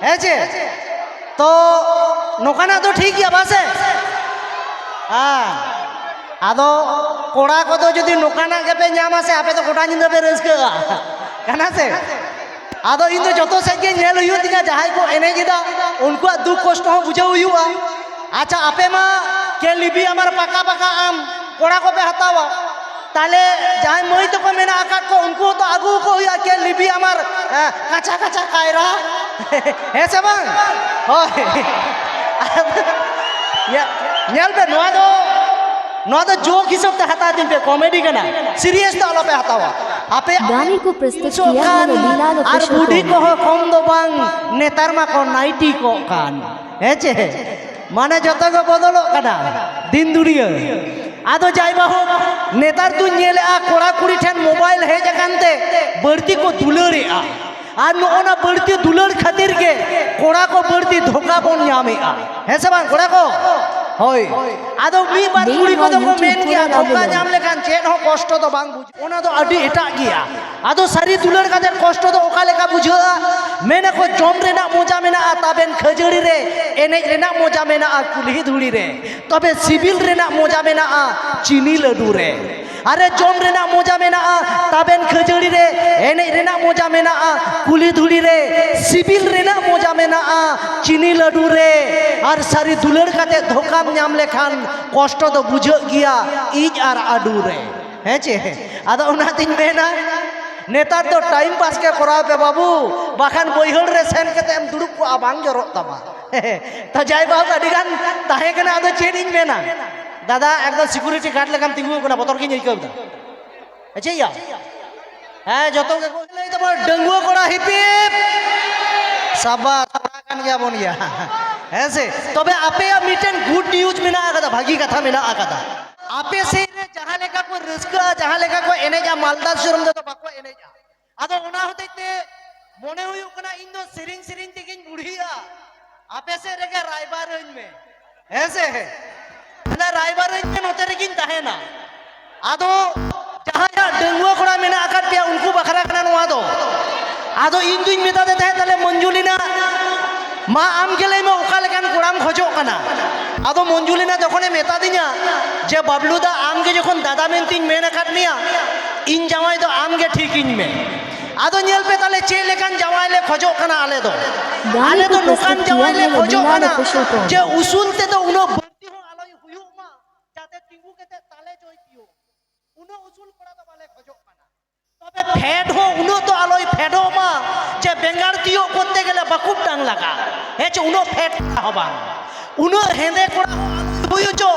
ᱦᱮᱸᱪᱮ ᱛᱚ ᱱᱚᱝᱠᱟᱱᱟᱜ ᱫᱚ ᱴᱷᱤᱠ ᱜᱮᱭᱟ ᱵᱟᱥᱮ ᱟᱫᱚ ᱠᱚᱲᱟ ᱠᱚᱫᱚ ᱡᱩᱫᱤ ᱱᱚᱝᱠᱟᱱᱟᱜ ᱜᱮᱯᱮ ᱧᱟᱢᱟ ᱥᱮ ᱟᱯᱮ ᱫᱚ ᱜᱚᱴᱟ ᱧᱤᱫᱟᱹ ᱯᱮ ᱨᱟᱹᱥᱠᱟᱹᱜᱼᱟ ᱠᱟᱱᱟ ᱥᱮ ᱟᱫᱚ ᱤᱧ ᱫᱚ ᱡᱚᱛᱚ ᱥᱮᱫ ᱜᱮ ᱧᱮᱞ ᱦᱩᱭᱩᱜ ᱛᱤᱧᱟ ᱡᱟᱦᱟᱸᱭ ᱠᱚ ᱮᱱᱮᱡ ᱮᱫᱟ ᱩᱱᱠᱩᱣᱟᱜ ᱫᱩᱠ ᱠᱚᱥᱴᱚ ᱦᱚᱸ ᱵᱩᱡᱷᱟᱹᱣ ᱦᱩᱭᱩᱜᱼᱟ ᱟᱪᱪᱷᱟ ᱟᱯᱮ ᱢᱟ কে লিবি আমার পাকা পাকা আম কোড়া কপে হাতাওয়া তাহলে যাই মই তো কো মেনা আকাট কো উনকু তো আগু কো হইয়া কে লিবি আমার কাঁচা কাঁচা কায়রা হেসে বাং হয় ñel pe noa do joke hisab te hata din pe comedy kana serious to alo pe hatawa ape गाने को प्रस्तुत किया है रविलाल আর বুড়ি কো কম দো বাং নেতার মা কো নাইটি কো কান হেচে মানে যত গো বদলো কানা দিন দুড়িয়া আদো যাইবা হোক নেতার তুই ñele a কোড়া কুড়ি ঠেন মোবাইল হে জাকানতে বর্তি কো দুলরে আর নোনা বর্তি দুলর খাতির কে কোড়া কো বর্তি ধোকা বন ñame হেসে বাং কোড়া কো হয় আদো মি বার কুড়ি কো তো মেন গিয়া ধোকা ñam লেখান চেন হো কষ্ট তো বাং বুঝ ওনা তো আডি এটা গিয়া আদো সারি দুলর কাদের কষ্ট তো ওকা লেখা বুঝা মেনে কো জম রেনা মজা মেনা তাবেন খজড়ি রে এনে রেনা মজা মেনা কুলহি ধুড়ি রে তবে সিভিল রেনা মজা মেনা চিনি লাডু রে আরে জম রেনা মজা মেনা তাবেন খজড়ি রে এনে রেনা মজা মেনা কুলি ধুড়ি রে সিভিল রেনা মজা মেনা চিনি লাডু রে আর সারি দুলর কাতে ধোকা ñam লেখান কষ্ট তো বুঝ গিয়া ইজ আর আডু রে হেচে আদো ওনা তিন মেনা নেতার তো টাইম পাস কে করাবে বাবু বাখান বইহড় রে সেন কেতে এম দুড়ুব কো আবাং জরক তামা তা যাই বাবু আডি গান তাহে কেনা আদো চেডিং মেনা দাদা একদম সিকিউরিটি গার্ড লেখাম তিঙ্গু কোনা বতর কি নিই কইতা আচ্ছা ইয়া হ্যাঁ যত কে কইলাই তো ডঙ্গুয়া কোড়া হিপিপ সাবা কান গিয়া বন গিয়া হ্যাঁ সে তবে আপে মিটেন গুড নিউজ মেনা আকাদা ভাগি কথা মেনা আকাদা আপে সে जहां लेका को रस्का जहां लेका को एनेजा मालदा शरम दो बाको एनेजा आदो ओना होतेते मने हुयु कना इन दो सिरिंग सिरिंग तिगिन बुढ़िया आपे से रेगे रायबारंज में ऐसे है ना रायबारंज में नोते रेगिन ताहेना आदो जहां जहां डंगुआ कोड़ा मेना आकाट पिया उनको बखरा कना नो आदो इन दुइन मेता देते है तले मंजुलिना मा आम गेले में ओका लेकान कोड़ाम खोजो कना आदो मंजुलिना जखने मेता दिना जे बाबलुदा आम के जखन दादा मेनतिन मेना काटनिया इन जावाई दो आम के ठीक इन में आदो ñel पे ताले चे लेकान जावाई ले खोजो कना आले तो नुकान जावाई ले खोजो कना जे उसूल ते तो उनो बंती हो आलोय हुयु मा जाते तिंगु केते ताले जइतियो उनो उसूल कोड़ा तो बाले खोजो कना তবে ফেড হো উনো তো আলোয় ফেড হো মা যে বেঙ্গার দিও করতে গেলে বাকুব টাং লাগা হেচে উনো ফেড হবা উনো হেঁদে কোড়া হইছো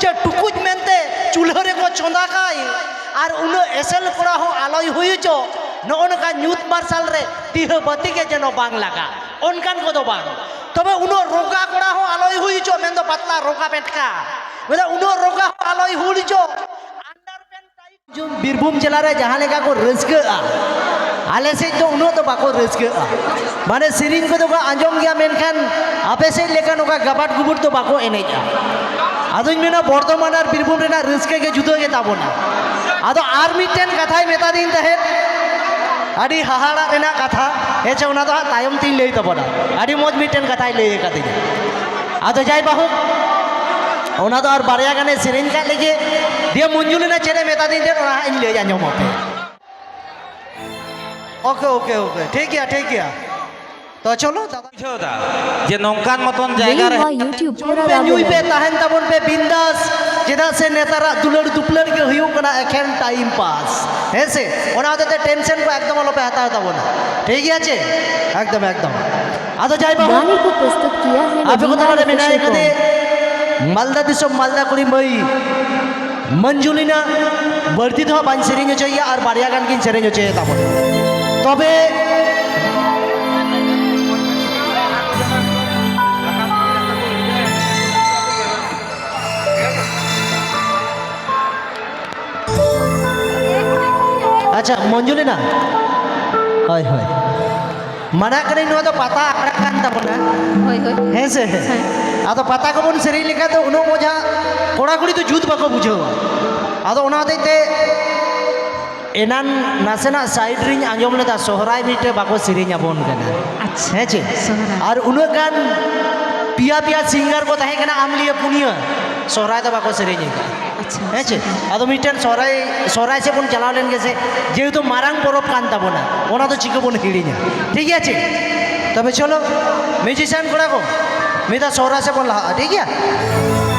যে টুকুজ মেনতে চুলহরে কো চন্দা খাই আর উনো এসেল কোড়া হো আলোয় হইছো ননকা নিউত মার্শাল রে তিহ বাতিকে যেন বাং লাগা অনকান কো বাং তবে উনো রোগা কোড়া হো আলোয় হইছো মেন্দো পাতলা রোগা পেটকা মানে উনো রোগা আলোয় হইছো बीरभूम जिला रे जहां लेका को रस्का आले से तो उनो तो बाको रस्का माने सिरिंग को तो आंजम गया मेनखान आपे से लेका नोका गबाट गुबुट तो बाको एनेजा आदो मेना बर्तमान और बीरभूम रेना रस्के के जुदो के ताबोना आदो आर मिटेन कथाय मेता दिन तहे आडी हाहाड़ा रेना कथा हेचे उना तो तायम तीन लई ताबोना आडी मोज मिटेन कथाय लई काती आदो जाय बाहु ओना तो और बारिया गाने सिरिंग का लेके दिया मंजुलिना चेरे मेता दिन दे ओना इन ले जानो मते ओके ओके ओके ठीक है तो चलो दादा जे नौकान मतन जायगा रे यूट्यूब न्यूज पे ताहन तबन पे बिंदास जेदा से नेतारा दुलड़ दुपलड़ के हुयु कना एखेन टाइम पास हेसे ओना होते टेंशन को एकदम लो पे हता तबना ठीक है एकदम आदो जाय बाबू गाने को प्रस्तुत किया है आपे को तारे बिनाय कदे मालदा दिसम मालदा कुड़ी मई मंजुलिना बर्ती तो बान सेरेंगे चाहिए और बारिया गान किन सेरेंगे चाहिए तब तबे अच्छा मंजुलिना हाय हाय मना करे नो तो पता आकड़ा कान तबना होय होय है से आदो पता को बन सेरी लिखा तो उनो मजा कोड़ा कुड़ी तो जूत बाको बुझो आदो ओना देते এনান নাসেনা সাইড রিং আঞ্জম লেদা সোহরাই মিটে বাকো সিরিং আবন কানা আচ্ছা হ্যাঁ চে সোহরাই। আর উনার গান পিয়া পিয়া সিঙ্গার को তাহে কানা আমলিয়া পুনিয়া সোহরাই তো বাকো সিরিং আচ্ছা হ্যাঁ চে আদো মিটেন সোহরাই সে বন চালাও লেন গেছে যেহেতু মারাং পরব কান তাবনা ওনা তো চিকে বন হিড়িña ঠিক আছে তবে চলো মিউজিশিয়ান কোড়া কো মিদা সোহরা সে বন লা ঠিক আছে